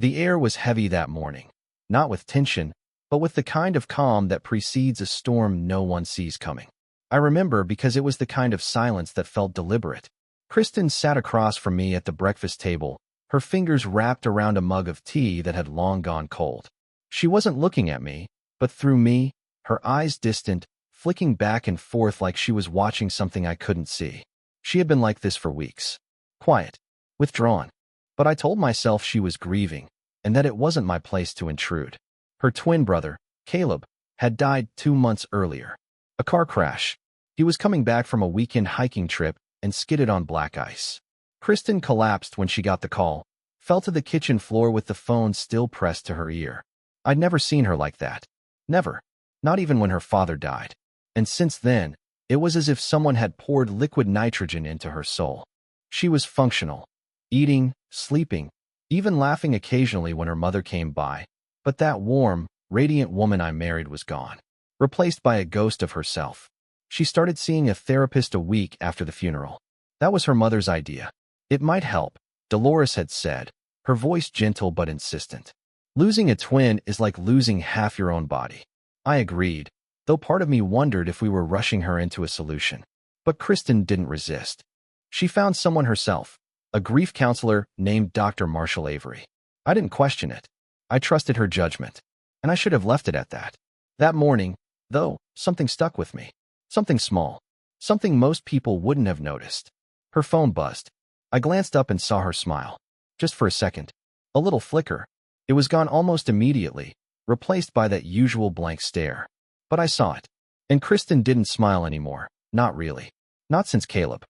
The air was heavy that morning, not with tension, but with the kind of calm that precedes a storm no one sees coming. I remember because it was the kind of silence that felt deliberate. Kristen sat across from me at the breakfast table, her fingers wrapped around a mug of tea that had long gone cold. She wasn't looking at me, but through me, her eyes distant, flicking back and forth like she was watching something I couldn't see. She had been like this for weeks. Quiet. Withdrawn. But I told myself she was grieving, and that it wasn't my place to intrude. Her twin brother, Caleb, had died 2 months earlier. A car crash. He was coming back from a weekend hiking trip and skidded on black ice. Kristen collapsed when she got the call, fell to the kitchen floor with the phone still pressed to her ear. I'd never seen her like that. Never. Not even when her father died. And since then, it was as if someone had poured liquid nitrogen into her soul. She was functional. Eating, sleeping, even laughing occasionally when her mother came by. But that warm, radiant woman I married was gone, replaced by a ghost of herself. She started seeing a therapist a week after the funeral. That was her mother's idea. It might help, Dolores had said, her voice gentle but insistent. Losing a twin is like losing half your own body. I agreed, though part of me wondered if we were rushing her into a solution. But Kristen didn't resist. She found someone herself, a grief counselor named Dr. Marshall Avery. I didn't question it. I trusted her judgment, and I should have left it at that. That morning, though, something stuck with me. Something small. Something most people wouldn't have noticed. Her phone buzzed. I glanced up and saw her smile. Just for a second. A little flicker. It was gone almost immediately, replaced by that usual blank stare. But I saw it. And Kristen didn't smile anymore. Not really. Not since Caleb.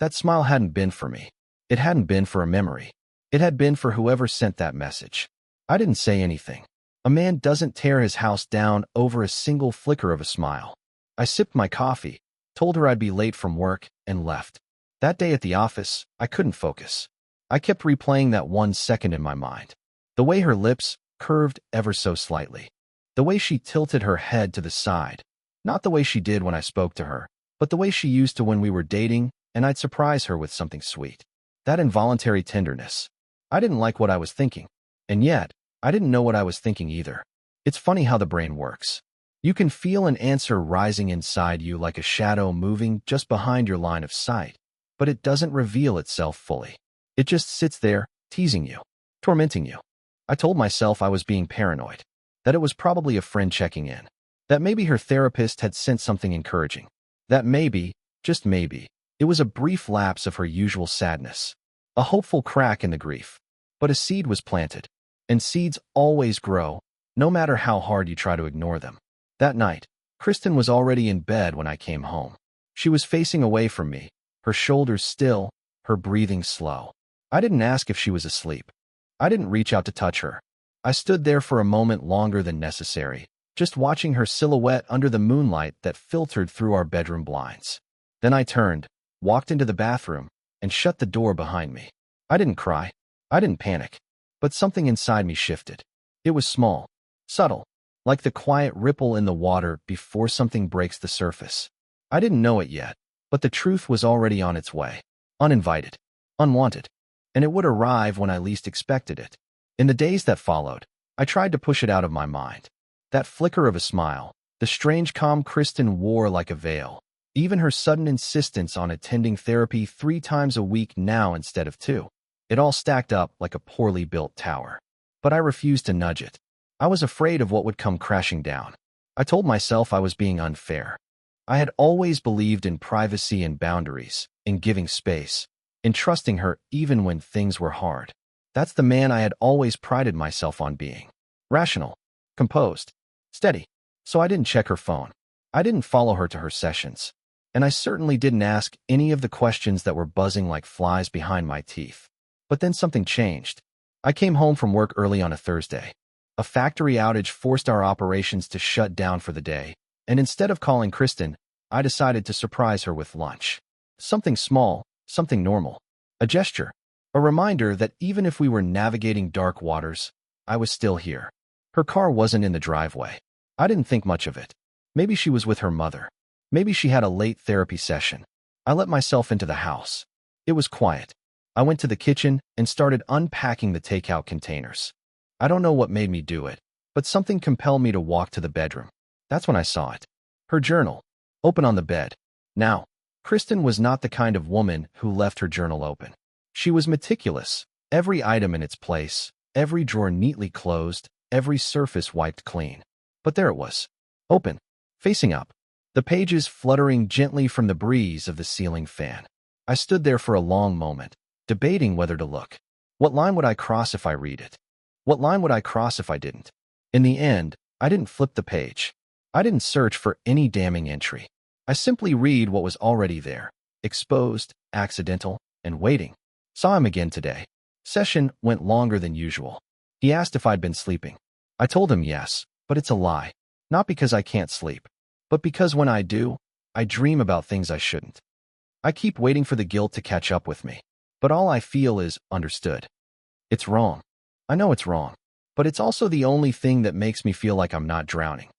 That smile hadn't been for me. It hadn't been for a memory. It had been for whoever sent that message. I didn't say anything. A man doesn't tear his house down over a single flicker of a smile. I sipped my coffee, told her I'd be late from work, and left. That day at the office, I couldn't focus. I kept replaying that 1 second in my mind. The way her lips curved ever so slightly. The way she tilted her head to the side. Not the way she did when I spoke to her, but the way she used to when we were dating, and I'd surprise her with something sweet. That involuntary tenderness. I didn't like what I was thinking. And yet, I didn't know what I was thinking either. It's funny how the brain works. You can feel an answer rising inside you like a shadow moving just behind your line of sight, but it doesn't reveal itself fully. It just sits there, teasing you, tormenting you. I told myself I was being paranoid, that it was probably a friend checking in, that maybe her therapist had sent something encouraging, that maybe, just maybe, it was a brief lapse of her usual sadness, a hopeful crack in the grief. But a seed was planted, and seeds always grow, no matter how hard you try to ignore them. That night, Kristen was already in bed when I came home. She was facing away from me, her shoulders still, her breathing slow. I didn't ask if she was asleep. I didn't reach out to touch her. I stood there for a moment longer than necessary, just watching her silhouette under the moonlight that filtered through our bedroom blinds. Then I turned, walked into the bathroom, and shut the door behind me. I didn't cry. I didn't panic. But something inside me shifted. It was small, subtle, like the quiet ripple in the water before something breaks the surface. I didn't know it yet, but the truth was already on its way. Uninvited. Unwanted. And it would arrive when I least expected it. In the days that followed, I tried to push it out of my mind. That flicker of a smile, the strange calm Kristen wore like a veil, even her sudden insistence on attending therapy 3 times a week now instead of 2. It all stacked up like a poorly built tower. But I refused to nudge it. I was afraid of what would come crashing down. I told myself I was being unfair. I had always believed in privacy and boundaries, in giving space, in trusting her even when things were hard. That's the man I had always prided myself on being. Rational, composed, steady. So I didn't check her phone. I didn't follow her to her sessions. And I certainly didn't ask any of the questions that were buzzing like flies behind my teeth. But then something changed. I came home from work early on a Thursday. A factory outage forced our operations to shut down for the day, and instead of calling Kristen, I decided to surprise her with lunch. Something small, something normal. A gesture. A reminder that even if we were navigating dark waters, I was still here. Her car wasn't in the driveway. I didn't think much of it. Maybe she was with her mother. Maybe she had a late therapy session. I let myself into the house. It was quiet. I went to the kitchen and started unpacking the takeout containers. I don't know what made me do it, but something compelled me to walk to the bedroom. That's when I saw it. Her journal, open on the bed. Now, Kristen was not the kind of woman who left her journal open. She was meticulous, every item in its place, every drawer neatly closed, every surface wiped clean. But there it was, open, facing up, the pages fluttering gently from the breeze of the ceiling fan. I stood there for a long moment, debating whether to look. What line would I cross if I read it? What line would I cross if I didn't? In the end, I didn't flip the page. I didn't search for any damning entry. I simply read what was already there, exposed, accidental, and waiting. Saw him again today. Session went longer than usual. He asked if I'd been sleeping. I told him yes, but it's a lie. Not because I can't sleep, but because when I do, I dream about things I shouldn't. I keep waiting for the guilt to catch up with me, but all I feel is understood. It's wrong. I know it's wrong, but it's also the only thing that makes me feel like I'm not drowning.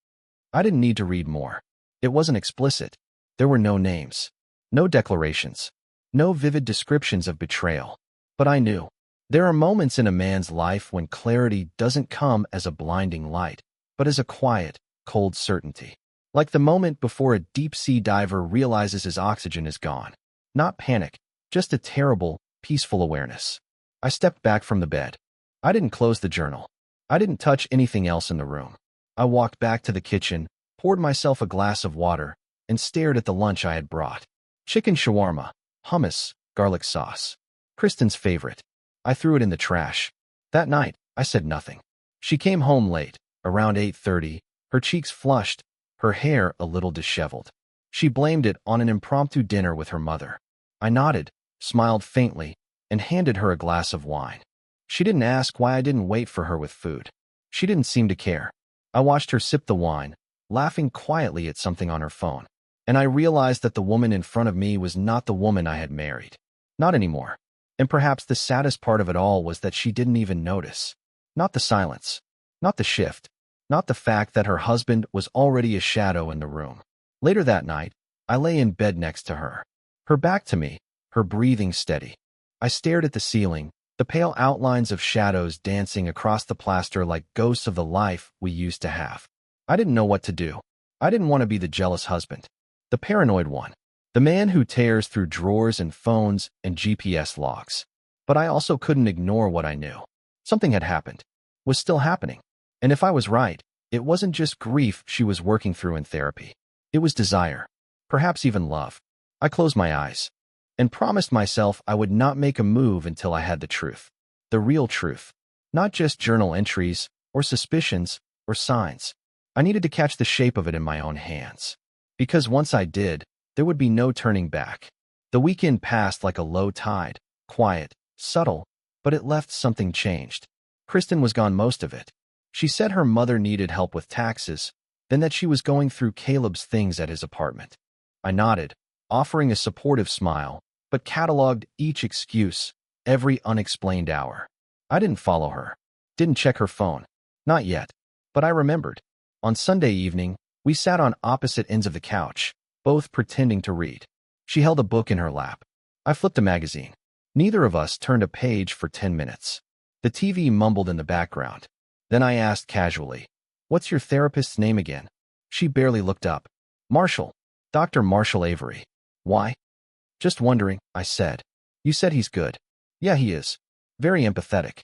I didn't need to read more. It wasn't explicit. There were no names, no declarations, no vivid descriptions of betrayal. But I knew. There are moments in a man's life when clarity doesn't come as a blinding light, but as a quiet, cold certainty. Like the moment before a deep-sea diver realizes his oxygen is gone. Not panic, just a terrible, peaceful awareness. I stepped back from the bed. I didn't close the journal. I didn't touch anything else in the room. I walked back to the kitchen, poured myself a glass of water, and stared at the lunch I had brought. Chicken shawarma, hummus, garlic sauce. Kristen's favorite. I threw it in the trash. That night, I said nothing. She came home late, around 8:30, her cheeks flushed, her hair a little disheveled. She blamed it on an impromptu dinner with her mother. I nodded, smiled faintly, and handed her a glass of wine. She didn't ask why I didn't wait for her with food. She didn't seem to care. I watched her sip the wine, laughing quietly at something on her phone. And I realized that the woman in front of me was not the woman I had married. Not anymore. And perhaps the saddest part of it all was that she didn't even notice. Not the silence. Not the shift. Not the fact that her husband was already a shadow in the room. Later that night, I lay in bed next to her. Her back to me, her breathing steady. I stared at the ceiling, the pale outlines of shadows dancing across the plaster like ghosts of the life we used to have. I didn't know what to do. I didn't want to be the jealous husband. The paranoid one. The man who tears through drawers and phones and GPS logs. But I also couldn't ignore what I knew. Something had happened. Was still happening. And if I was right, it wasn't just grief she was working through in therapy. It was desire. Perhaps even love. I closed my eyes and promised myself I would not make a move until I had the truth. The real truth. Not just journal entries, or suspicions, or signs. I needed to catch the shape of it in my own hands. Because once I did, there would be no turning back. The weekend passed like a low tide, quiet, subtle, but it left something changed. Kristen was gone most of it. She said her mother needed help with taxes, then that she was going through Caleb's things at his apartment. I nodded, offering a supportive smile, but cataloged each excuse, every unexplained hour. I didn't follow her. Didn't check her phone. Not yet. But I remembered. On Sunday evening, we sat on opposite ends of the couch, both pretending to read. She held a book in her lap. I flipped a magazine. Neither of us turned a page for 10 minutes. The TV mumbled in the background. Then I asked casually, "What's your therapist's name again?" She barely looked up. "Marshall. Dr. Marshall Avery." "Why?" "Just wondering," I said. "You said he's good." "Yeah, he is. Very empathetic."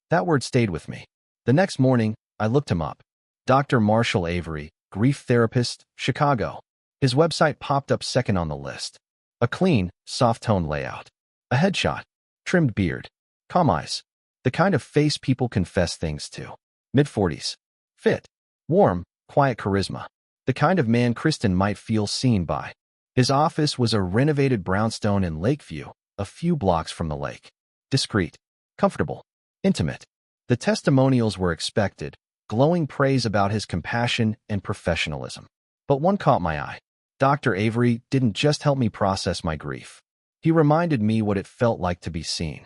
That word stayed with me. The next morning, I looked him up. Dr. Marshall Avery, grief therapist, Chicago. His website popped up second on the list. A clean, soft-toned layout. A headshot. Trimmed beard. Calm eyes. The kind of face people confess things to. Mid-40s. Fit. Warm, quiet charisma. The kind of man Kristen might feel seen by. His office was a renovated brownstone in Lakeview, a few blocks from the lake. Discreet. Comfortable. Intimate. The testimonials were expected, glowing praise about his compassion and professionalism. But one caught my eye. Dr. Avery didn't just help me process my grief. He reminded me what it felt like to be seen.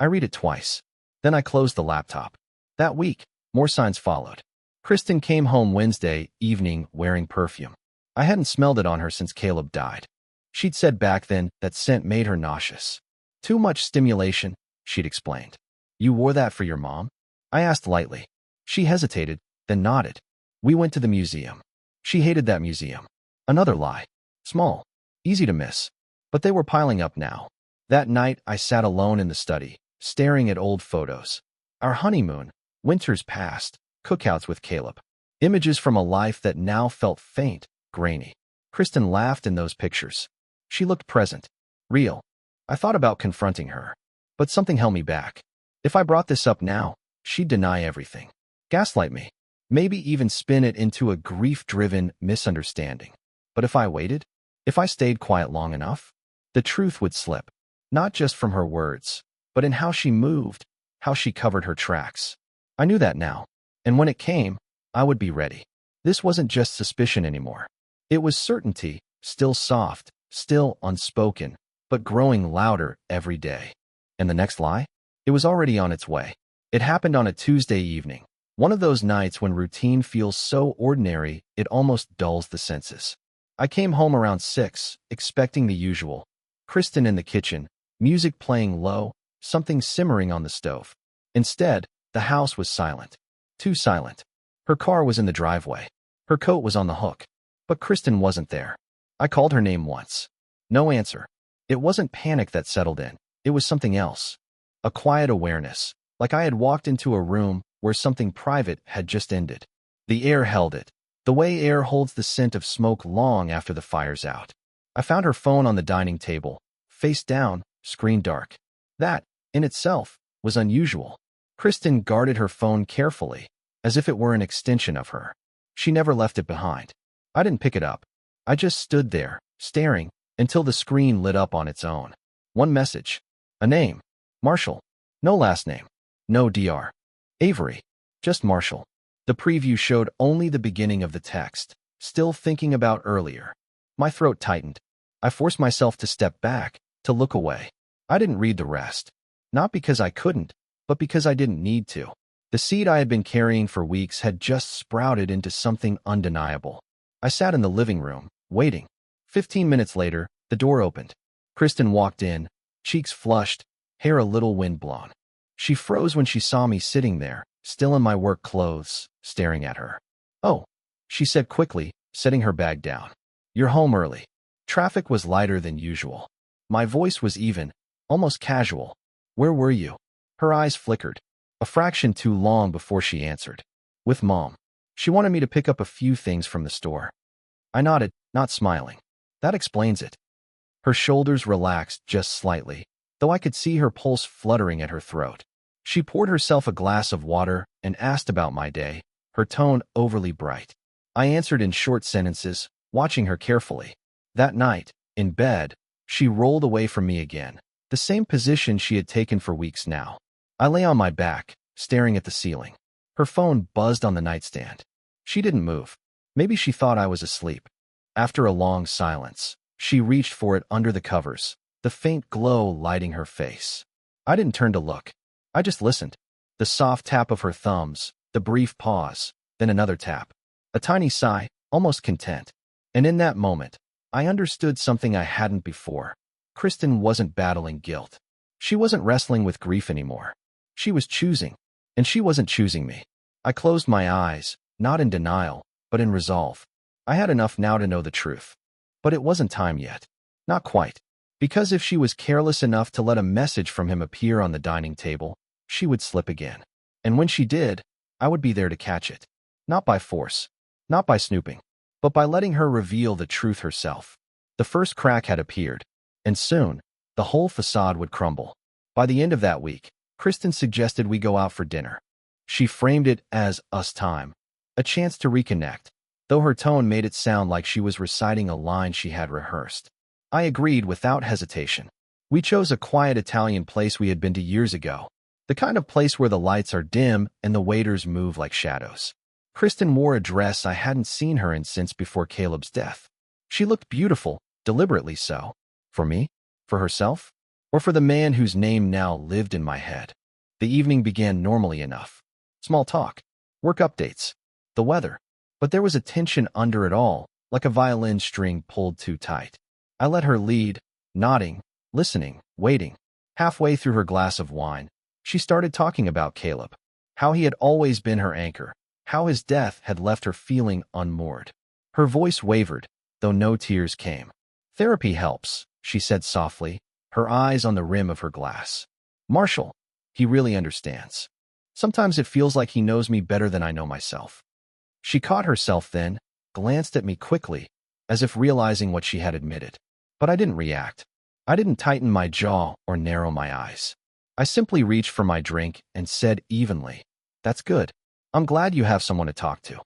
I read it twice. Then I closed the laptop. That week, more signs followed. Kristen came home Wednesday evening wearing perfume. I hadn't smelled it on her since Caleb died. She'd said back then that scent made her nauseous. Too much stimulation, she'd explained. "You wore that for your mom?" I asked lightly. She hesitated, then nodded. We went to the museum. She hated that museum. Another lie. Small. Easy to miss. But they were piling up now. That night, I sat alone in the study, staring at old photos. Our honeymoon, winters past, cookouts with Caleb. Images from a life that now felt faint, grainy. Kristen laughed in those pictures. She looked present. Real. I thought about confronting her. But something held me back. If I brought this up now, she'd deny everything. Gaslight me. Maybe even spin it into a grief-driven misunderstanding. But if I waited, if I stayed quiet long enough, the truth would slip. Not just from her words, but in how she moved, how she covered her tracks. I knew that now. And when it came, I would be ready. This wasn't just suspicion anymore. It was certainty, still soft, still unspoken, but growing louder every day. And the next lie? It was already on its way. It happened on a Tuesday evening, one of those nights when routine feels so ordinary it almost dulls the senses. I came home around 6, expecting the usual. Kristen in the kitchen, music playing low, something simmering on the stove. Instead, the house was silent. Too silent. Her car was in the driveway. Her coat was on the hook. But Kristen wasn't there. I called her name once. No answer. It wasn't panic that settled in. It was something else. A quiet awareness, like I had walked into a room where something private had just ended. The air held it, the way air holds the scent of smoke long after the fire's out. I found her phone on the dining table, face down, screen dark. That, in itself, was unusual. Kristen guarded her phone carefully, as if it were an extension of her. She never left it behind. I didn't pick it up. I just stood there, staring, until the screen lit up on its own. One message. A name. Marshall. No last name. No DR. Avery. Just Marshall. The preview showed only the beginning of the text, still thinking about earlier. My throat tightened. I forced myself to step back, to look away. I didn't read the rest. Not because I couldn't, but because I didn't need to. The seed I had been carrying for weeks had just sprouted into something undeniable. I sat in the living room, waiting. 15 minutes later, the door opened. Kristen walked in, cheeks flushed, hair a little windblown. She froze when she saw me sitting there, still in my work clothes, staring at her. "Oh," she said quickly, setting her bag down. "You're home early." Traffic was lighter than usual. My voice was even, almost casual. "Where were you?" Her eyes flickered. A fraction too long before she answered. "With Mom. She wanted me to pick up a few things from the store." I nodded, not smiling. That explains it. Her shoulders relaxed just slightly, though I could see her pulse fluttering at her throat. She poured herself a glass of water and asked about my day, her tone overly bright. I answered in short sentences, watching her carefully. That night, in bed, she rolled away from me again, the same position she had taken for weeks now. I lay on my back, staring at the ceiling. Her phone buzzed on the nightstand. She didn't move. Maybe she thought I was asleep. After a long silence, she reached for it under the covers, the faint glow lighting her face. I didn't turn to look. I just listened. The soft tap of her thumbs, the brief pause, then another tap. A tiny sigh, almost content. And in that moment, I understood something I hadn't before. Kristen wasn't battling guilt. She wasn't wrestling with grief anymore. She was choosing, and she wasn't choosing me. I closed my eyes, not in denial, but in resolve. I had enough now to know the truth. But it wasn't time yet. Not quite. Because if she was careless enough to let a message from him appear on the dining table, she would slip again. And when she did, I would be there to catch it. Not by force, not by snooping, but by letting her reveal the truth herself. The first crack had appeared, and soon, the whole facade would crumble. By the end of that week, Kristen suggested we go out for dinner. She framed it as us time, a chance to reconnect, though her tone made it sound like she was reciting a line she had rehearsed. I agreed without hesitation. We chose a quiet Italian place we had been to years ago, the kind of place where the lights are dim and the waiters move like shadows. Kristen wore a dress I hadn't seen her in since before Caleb's death. She looked beautiful, deliberately so. For me? For herself? Or for the man whose name now lived in my head? The evening began normally enough. Small talk, work updates, the weather. But there was a tension under it all, like a violin string pulled too tight. I let her lead, nodding, listening, waiting. Halfway through her glass of wine, she started talking about Caleb. how he had always been her anchor, how his death had left her feeling unmoored. Her voice wavered, though no tears came. "Therapy helps," she said softly, her eyes on the rim of her glass. "Marshall, he really understands. Sometimes it feels like he knows me better than I know myself." She caught herself then, glanced at me quickly, as if realizing what she had admitted. But I didn't react. I didn't tighten my jaw or narrow my eyes. I simply reached for my drink and said evenly, "That's good. I'm glad you have someone to talk to."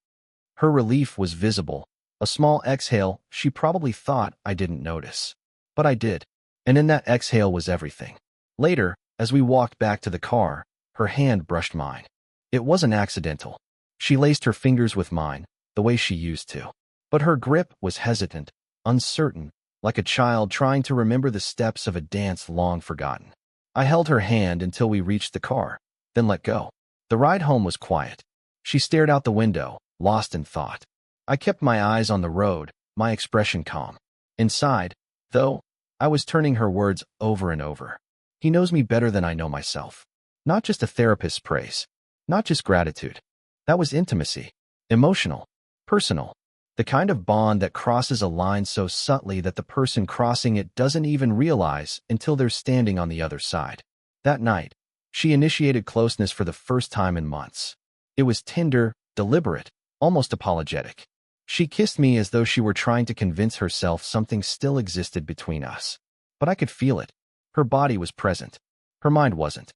Her relief was visible, a small exhale she probably thought I didn't notice. But I did, and in that exhale was everything. Later, as we walked back to the car, her hand brushed mine. It wasn't accidental. She laced her fingers with mine, the way she used to. But her grip was hesitant, uncertain, like a child trying to remember the steps of a dance long forgotten. I held her hand until we reached the car, then let go. The ride home was quiet. She stared out the window, lost in thought. I kept my eyes on the road, my expression calm. Inside, though, I was turning her words over and over. He knows me better than I know myself. Not just a therapist's praise. Not just gratitude. That was intimacy. Emotional. Personal. The kind of bond that crosses a line so subtly that the person crossing it doesn't even realize until they're standing on the other side. That night, she initiated closeness for the first time in months. It was tender, deliberate, almost apologetic. She kissed me as though she were trying to convince herself something still existed between us. But I could feel it. Her body was present. Her mind wasn't.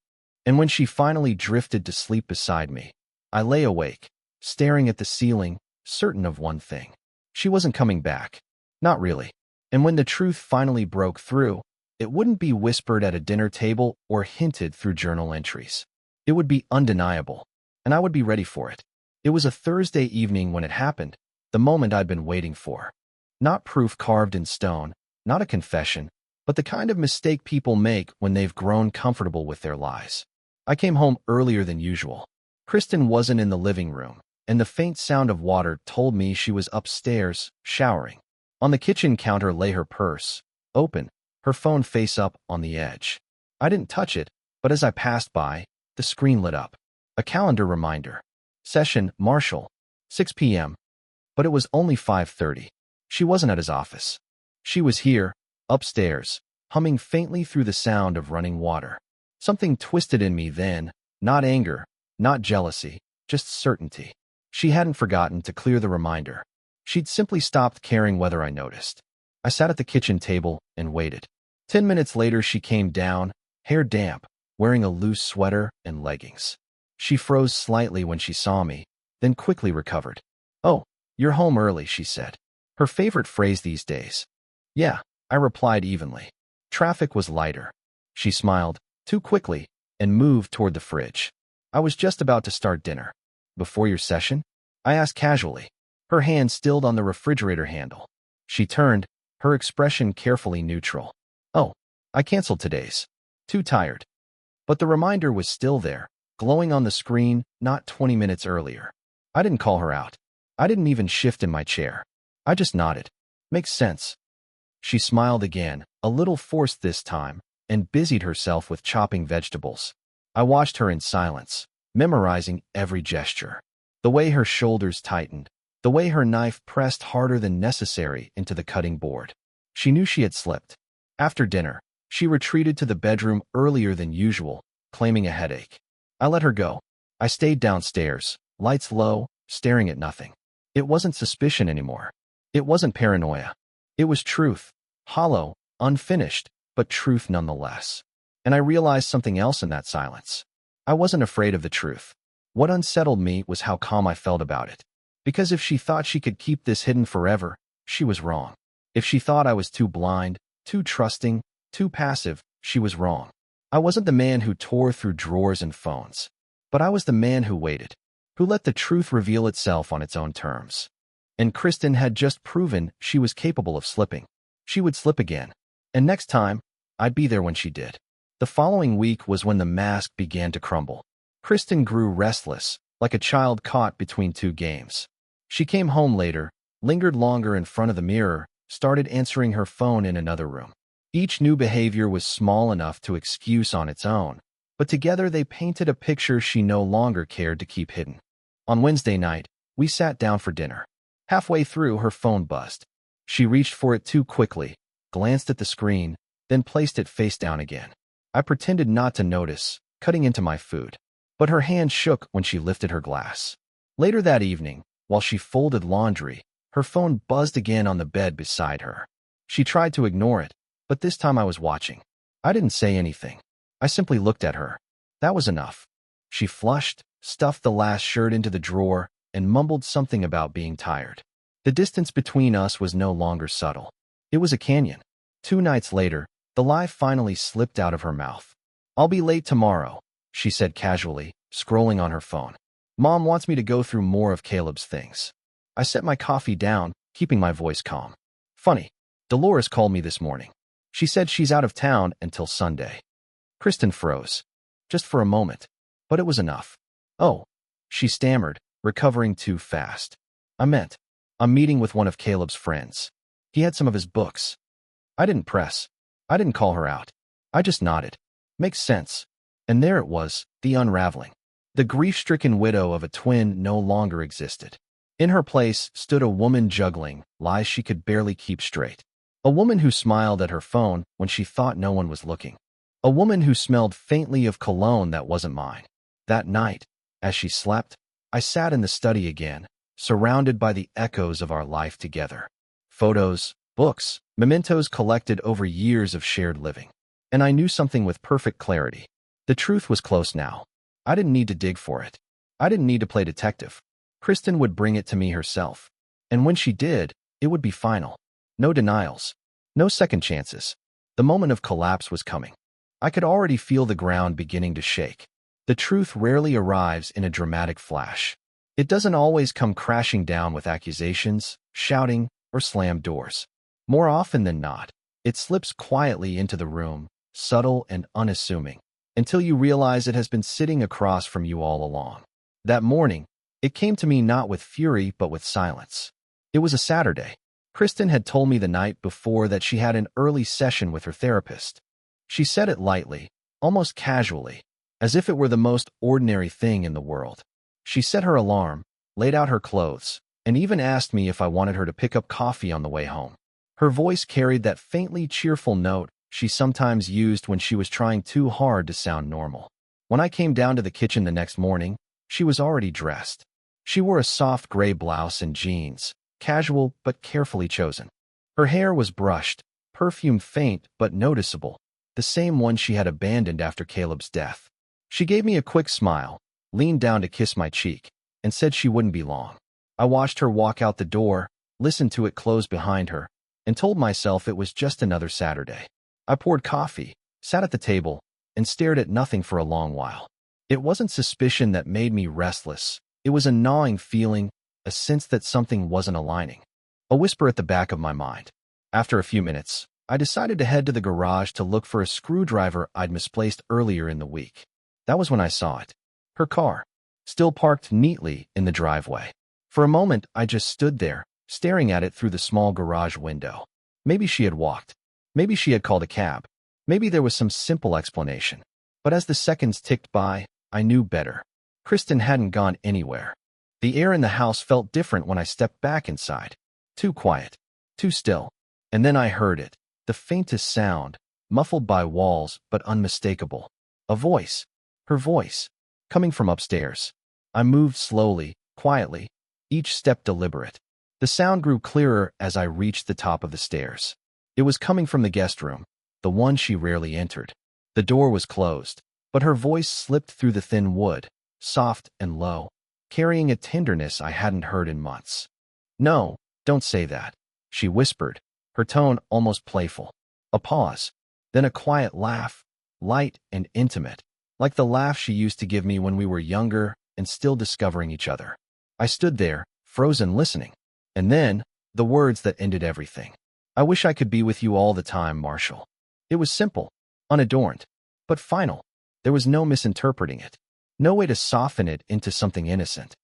And when she finally drifted to sleep beside me, I lay awake, staring at the ceiling, certain of one thing. She wasn't coming back. Not really. And when the truth finally broke through, it wouldn't be whispered at a dinner table or hinted through journal entries. It would be undeniable, and I would be ready for it. It was a Thursday evening when it happened, the moment I'd been waiting for. Not proof carved in stone, not a confession, but the kind of mistake people make when they've grown comfortable with their lies. I came home earlier than usual. Kristen wasn't in the living room, and the faint sound of water told me she was upstairs, showering. On the kitchen counter lay her purse, open, her phone face up on the edge. I didn't touch it, but as I passed by, the screen lit up. A calendar reminder. Session, Marshall, 6 p.m. But it was only 5:30. She wasn't at his office. She was here, upstairs, humming faintly through the sound of running water. Something twisted in me then, not anger, not jealousy, just certainty. She hadn't forgotten to clear the reminder. She'd simply stopped caring whether I noticed. I sat at the kitchen table and waited. 10 minutes later she came down, hair damp, wearing a loose sweater and leggings. She froze slightly when she saw me, then quickly recovered. "Oh, you're home early," she said. Her favorite phrase these days. "Yeah," I replied evenly. Traffic was lighter. She smiled, too quickly, and moved toward the fridge. "I was just about to start dinner." "Before your session?" I asked casually, her hand stilled on the refrigerator handle. She turned, her expression carefully neutral. "Oh, I canceled today's. Too tired." But the reminder was still there, glowing on the screen, not 20 minutes earlier. I didn't call her out. I didn't even shift in my chair. I just nodded. "Makes sense." She smiled again, a little forced this time, and busied herself with chopping vegetables. I watched her in silence, memorizing every gesture. The way her shoulders tightened, the way her knife pressed harder than necessary into the cutting board. She knew she had slipped. After dinner, she retreated to the bedroom earlier than usual, claiming a headache. I let her go. I stayed downstairs, lights low, staring at nothing. It wasn't suspicion anymore. It wasn't paranoia. It was truth, hollow, unfinished, but truth nonetheless. And I realized something else in that silence. I wasn't afraid of the truth. What unsettled me was how calm I felt about it. Because if she thought she could keep this hidden forever, she was wrong. If she thought I was too blind, too trusting, too passive, she was wrong. I wasn't the man who tore through drawers and phones. But I was the man who waited, who let the truth reveal itself on its own terms. And Kristen had just proven she was capable of slipping. She would slip again. And next time, I'd be there when she did. The following week was when the mask began to crumble. Kristen grew restless, like a child caught between two games. She came home later, lingered longer in front of the mirror, started answering her phone in another room. Each new behavior was small enough to excuse on its own, but together they painted a picture she no longer cared to keep hidden. On Wednesday night, we sat down for dinner. Halfway through, her phone buzzed. She reached for it too quickly, glanced at the screen, then placed it face down again. I pretended not to notice, cutting into my food. But her hand shook when she lifted her glass. Later that evening, while she folded laundry, her phone buzzed again on the bed beside her. She tried to ignore it, but this time I was watching. I didn't say anything. I simply looked at her. That was enough. She flushed, stuffed the last shirt into the drawer, and mumbled something about being tired. The distance between us was no longer subtle. It was a canyon. 2 nights later, the lie finally slipped out of her mouth. "I'll be late tomorrow," she said casually, scrolling on her phone. "Mom wants me to go through more of Caleb's things." I set my coffee down, keeping my voice calm. "Funny, Dolores called me this morning. She said she's out of town until Sunday." Kristen froze. Just for a moment. But it was enough. "Oh," she stammered, recovering too fast. I'm meeting with one of Caleb's friends. He had some of his books." I didn't press. I didn't call her out. I just nodded. Makes sense. And there it was, the unraveling. The grief-stricken widow of a twin no longer existed. In her place stood a woman juggling lies she could barely keep straight. A woman who smiled at her phone when she thought no one was looking. A woman who smelled faintly of cologne that wasn't mine. That night, as she slept, I sat in the study again, surrounded by the echoes of our life together. Photos, books, mementos collected over years of shared living. And I knew something with perfect clarity. The truth was close now. I didn't need to dig for it. I didn't need to play detective. Kristen would bring it to me herself. And when she did, it would be final. No denials. No second chances. The moment of collapse was coming. I could already feel the ground beginning to shake. The truth rarely arrives in a dramatic flash. It doesn't always come crashing down with accusations, shouting, or slammed doors. More often than not, it slips quietly into the room, subtle and unassuming, until you realize it has been sitting across from you all along. That morning, it came to me not with fury but with silence. It was a Saturday. Kristen had told me the night before that she had an early session with her therapist. She said it lightly, almost casually, as if it were the most ordinary thing in the world. She set her alarm, laid out her clothes, and even asked me if I wanted her to pick up coffee on the way home. Her voice carried that faintly cheerful note she sometimes used when she was trying too hard to sound normal. When I came down to the kitchen the next morning, she was already dressed. She wore a soft gray blouse and jeans, casual but carefully chosen. Her hair was brushed, perfume faint but noticeable, the same one she had abandoned after Caleb's death. She gave me a quick smile, leaned down to kiss my cheek, and said she wouldn't be long. I watched her walk out the door, listened to it close behind her, and told myself it was just another Saturday. I poured coffee, sat at the table, and stared at nothing for a long while. It wasn't suspicion that made me restless. It was a gnawing feeling, a sense that something wasn't aligning. A whisper at the back of my mind. After a few minutes, I decided to head to the garage to look for a screwdriver I'd misplaced earlier in the week. That was when I saw it. Her car, still parked neatly in the driveway. For a moment, I just stood there, staring at it through the small garage window. Maybe she had walked. Maybe she had called a cab. Maybe there was some simple explanation. But as the seconds ticked by, I knew better. Kristen hadn't gone anywhere. The air in the house felt different when I stepped back inside. Too quiet. Too still. And then I heard it. The faintest sound, muffled by walls but unmistakable. A voice. Her voice. Coming from upstairs. I moved slowly, quietly, each step deliberate. The sound grew clearer as I reached the top of the stairs. It was coming from the guest room, the one she rarely entered. The door was closed, but her voice slipped through the thin wood, soft and low, carrying a tenderness I hadn't heard in months. "No, don't say that," she whispered, her tone almost playful. A pause, then a quiet laugh, light and intimate, like the laugh she used to give me when we were younger and still discovering each other. I stood there, frozen, listening. And then, the words that ended everything. "I wish I could be with you all the time, Marshall." It was simple, unadorned, but final. There was no misinterpreting it. No way to soften it into something innocent.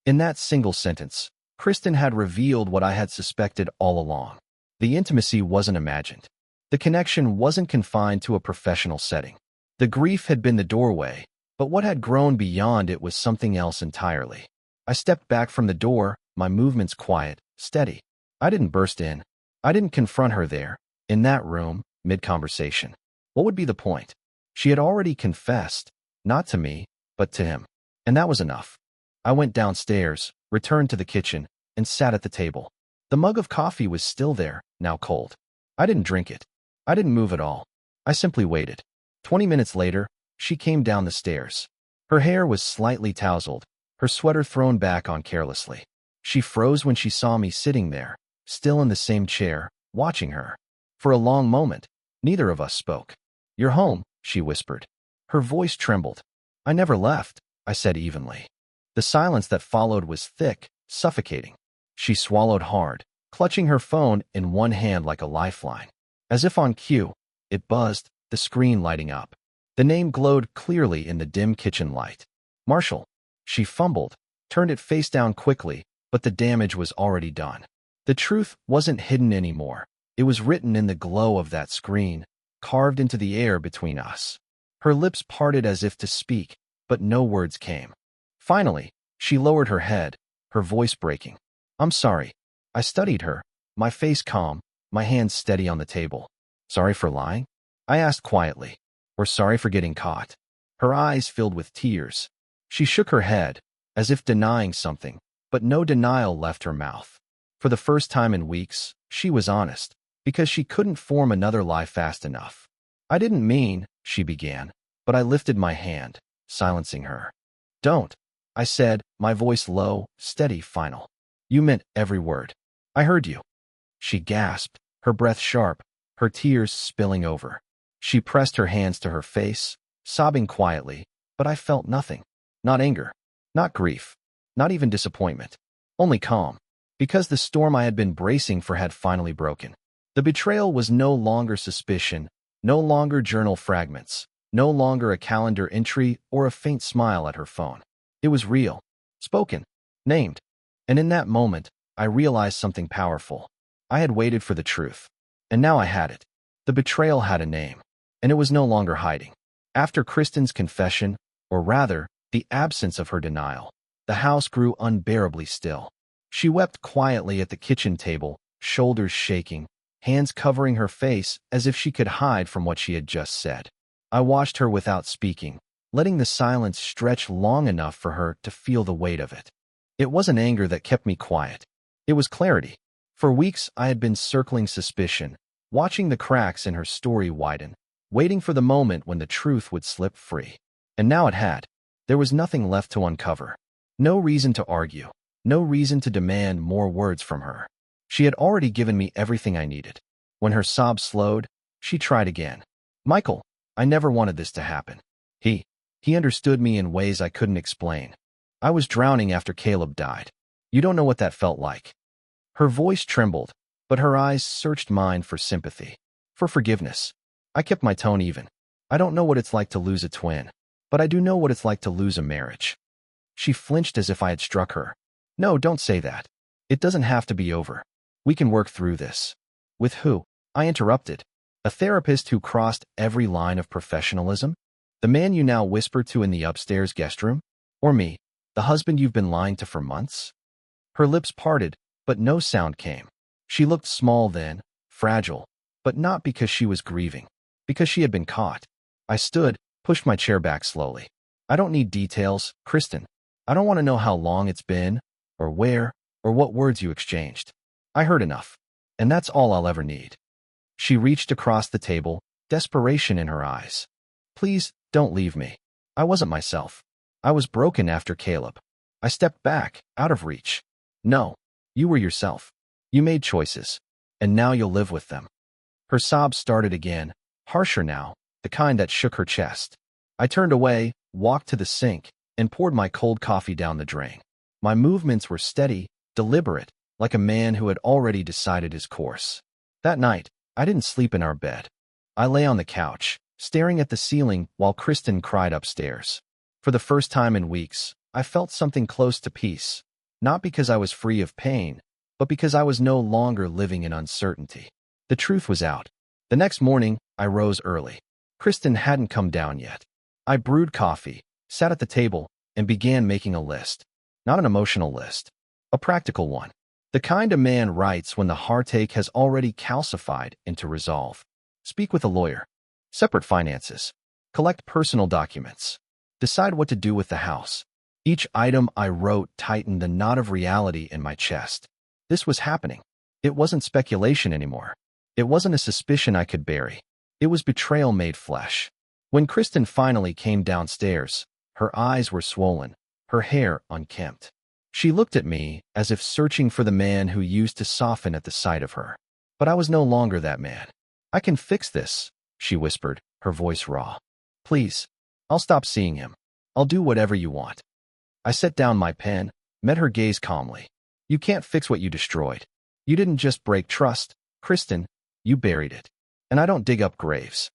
In that single sentence, Kristen had revealed what I had suspected all along. The intimacy wasn't imagined. The connection wasn't confined to a professional setting. The grief had been the doorway, but what had grown beyond it was something else entirely. I stepped back from the door, my movements quiet, steady. I didn't burst in. I didn't confront her there, in that room, mid-conversation. What would be the point? She had already confessed, not to me, but to him. And that was enough. I went downstairs, returned to the kitchen, and sat at the table. The mug of coffee was still there, now cold. I didn't drink it. I didn't move at all. I simply waited. 20 minutes later, she came down the stairs. Her hair was slightly tousled, her sweater thrown back on carelessly. She froze when she saw me sitting there, still in the same chair, watching her. For a long moment, neither of us spoke. "You're home," she whispered. Her voice trembled. "I never left," I said evenly. The silence that followed was thick, suffocating. She swallowed hard, clutching her phone in one hand like a lifeline. As if on cue, it buzzed, the screen lighting up. The name glowed clearly in the dim kitchen light. "Marshall." She fumbled, turned it face down quickly, but the damage was already done. The truth wasn't hidden anymore. It was written in the glow of that screen, carved into the air between us. Her lips parted as if to speak, but no words came. Finally, she lowered her head, her voice breaking. "I'm sorry." I studied her, my face calm, my hands steady on the table. "Sorry for lying?" I asked quietly. "Or sorry for getting caught?" Her eyes filled with tears. She shook her head, as if denying something, but no denial left her mouth. For the first time in weeks, she was honest, because she couldn't form another lie fast enough. "I didn't mean," she began, but I lifted my hand, silencing her. "Don't," I said, my voice low, steady, final. "You meant every word. I heard you." She gasped, her breath sharp, her tears spilling over. She pressed her hands to her face, sobbing quietly, but I felt nothing. Not anger, not grief, not even disappointment. Only calm, because the storm I had been bracing for had finally broken. The betrayal was no longer suspicion, no longer journal fragments, no longer a calendar entry or a faint smile at her phone. It was real, spoken, named. And in that moment, I realized something powerful. I had waited for the truth, and now I had it. The betrayal had a name, and it was no longer hiding. After Kristen's confession, or rather, the absence of her denial, the house grew unbearably still. She wept quietly at the kitchen table, shoulders shaking, hands covering her face as if she could hide from what she had just said. I watched her without speaking, letting the silence stretch long enough for her to feel the weight of it. It wasn't anger that kept me quiet. It was clarity. For weeks I had been circling suspicion, watching the cracks in her story widen, waiting for the moment when the truth would slip free. And now it had. There was nothing left to uncover. No reason to argue. No reason to demand more words from her. She had already given me everything I needed. When her sobs slowed, she tried again. "Michael, I never wanted this to happen. He understood me in ways I couldn't explain. I was drowning after Caleb died. You don't know what that felt like." Her voice trembled, but her eyes searched mine for sympathy, for forgiveness. I kept my tone even. "I don't know what it's like to lose a twin, but I do know what it's like to lose a marriage." She flinched as if I had struck her. "No, don't say that. It doesn't have to be over. We can work through this." "With who?" I interrupted. "A therapist who crossed every line of professionalism? The man you now whisper to in the upstairs guest room? Or me, the husband you've been lying to for months?" Her lips parted, but no sound came. She looked small then, fragile, but not because she was grieving, because she had been caught. I stood, pushed my chair back slowly. "I don't need details, Kristen. I don't want to know how long it's been, or where, or what words you exchanged. I heard enough, and that's all I'll ever need." She reached across the table, desperation in her eyes. "Please, don't leave me. I wasn't myself. I was broken after Caleb. I stepped back, out of reach. No, you were yourself. You made choices, and now you'll live with them." Her sobs started again, harsher now, the kind that shook her chest. I turned away, walked to the sink, and poured my cold coffee down the drain. My movements were steady, deliberate, like a man who had already decided his course. That night, I didn't sleep in our bed. I lay on the couch, staring at the ceiling while Kristen cried upstairs. For the first time in weeks, I felt something close to peace, not because I was free of pain, but because I was no longer living in uncertainty. The truth was out. The next morning, I rose early. Kristen hadn't come down yet. I brewed coffee, sat at the table, and began making a list. Not an emotional list. A practical one. The kind a man writes when the heartache has already calcified into resolve. Speak with a lawyer. Separate finances. Collect personal documents. Decide what to do with the house. Each item I wrote tightened the knot of reality in my chest. This was happening. It wasn't speculation anymore. It wasn't a suspicion I could bury. It was betrayal made flesh. When Kristen finally came downstairs, her eyes were swollen, her hair unkempt. She looked at me as if searching for the man who used to soften at the sight of her. But I was no longer that man. "I can fix this," she whispered, her voice raw. "Please, I'll stop seeing him. I'll do whatever you want." I set down my pen, met her gaze calmly. "You can't fix what you destroyed. You didn't just break trust, Kristen, you buried it. And I don't dig up graves."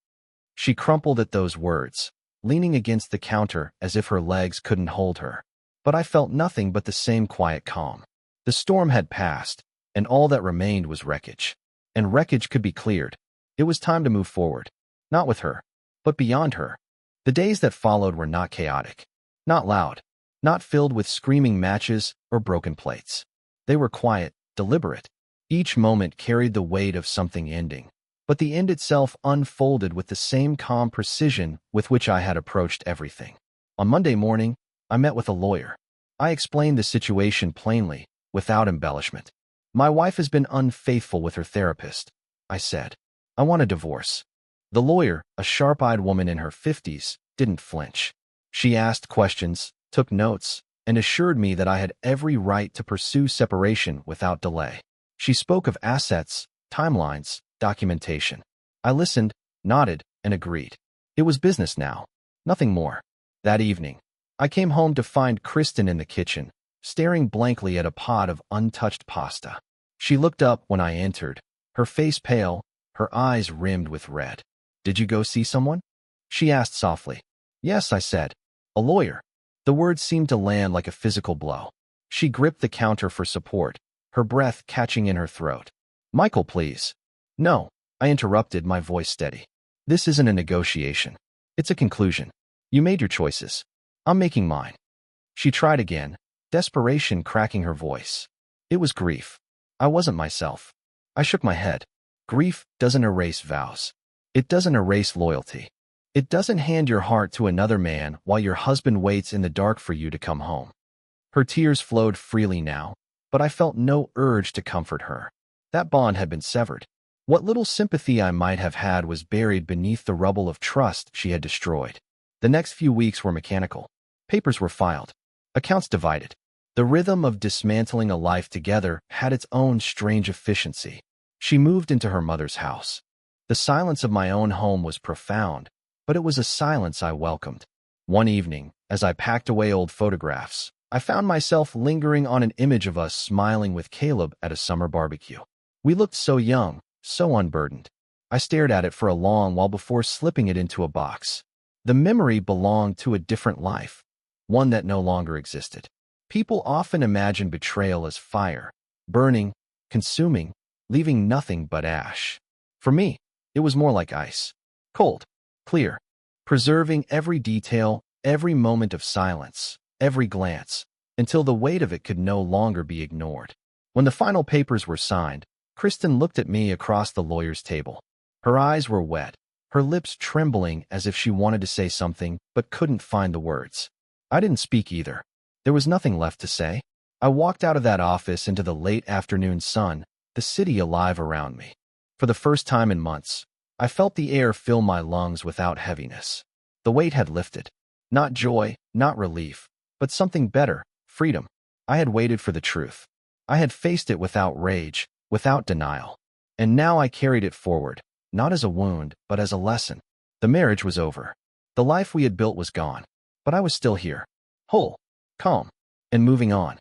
She crumpled at those words, leaning against the counter as if her legs couldn't hold her. But I felt nothing but the same quiet calm. The storm had passed, and all that remained was wreckage. And wreckage could be cleared. It was time to move forward. Not with her, but beyond her. The days that followed were not chaotic, not loud, not filled with screaming matches or broken plates. They were quiet, deliberate. Each moment carried the weight of something ending. But the end itself unfolded with the same calm precision with which I had approached everything. On Monday morning, I met with a lawyer. I explained the situation plainly, without embellishment. "My wife has been unfaithful with her therapist," I said. "I want a divorce." The lawyer, a sharp-eyed woman in her 50s, didn't flinch. She asked questions, took notes, and assured me that I had every right to pursue separation without delay. She spoke of assets, timelines, documentation. I listened, nodded, and agreed. It was business now, nothing more. That evening, I came home to find Kristen in the kitchen, staring blankly at a pot of untouched pasta. She looked up when I entered, her face pale, her eyes rimmed with red. "Did you go see someone?" she asked softly. "Yes," I said. "A lawyer." The words seemed to land like a physical blow. She gripped the counter for support, her breath catching in her throat. "Michael, please." "No," I interrupted, my voice steady. "This isn't a negotiation. It's a conclusion. You made your choices. I'm making mine." She tried again, desperation cracking her voice. It was grief. I wasn't myself. I shook my head. Grief doesn't erase vows. It doesn't erase loyalty. It doesn't hand your heart to another man while your husband waits in the dark for you to come home. Her tears flowed freely now, but I felt no urge to comfort her. That bond had been severed. What little sympathy I might have had was buried beneath the rubble of trust she had destroyed. The next few weeks were mechanical. Papers were filed. Accounts divided. The rhythm of dismantling a life together had its own strange efficiency. She moved into her mother's house. The silence of my own home was profound, but it was a silence I welcomed. One evening, as I packed away old photographs, I found myself lingering on an image of us smiling with Caleb at a summer barbecue. We looked so young, so unburdened. I stared at it for a long while before slipping it into a box. The memory belonged to a different life, one that no longer existed. People often imagine betrayal as fire, burning, consuming, leaving nothing but ash. For me, it was more like ice. Cold, clear, preserving every detail, every moment of silence, every glance, until the weight of it could no longer be ignored. When the final papers were signed, Kristen looked at me across the lawyer's table. Her eyes were wet, her lips trembling as if she wanted to say something but couldn't find the words. I didn't speak either. There was nothing left to say. I walked out of that office into the late afternoon sun, the city alive around me. For the first time in months, I felt the air fill my lungs without heaviness. The weight had lifted. Not joy, not relief, but something better, freedom. I had waited for the truth. I had faced it without rage, without denial. And now I carried it forward, not as a wound, but as a lesson. The marriage was over. The life we had built was gone. But I was still here, whole, calm, and moving on.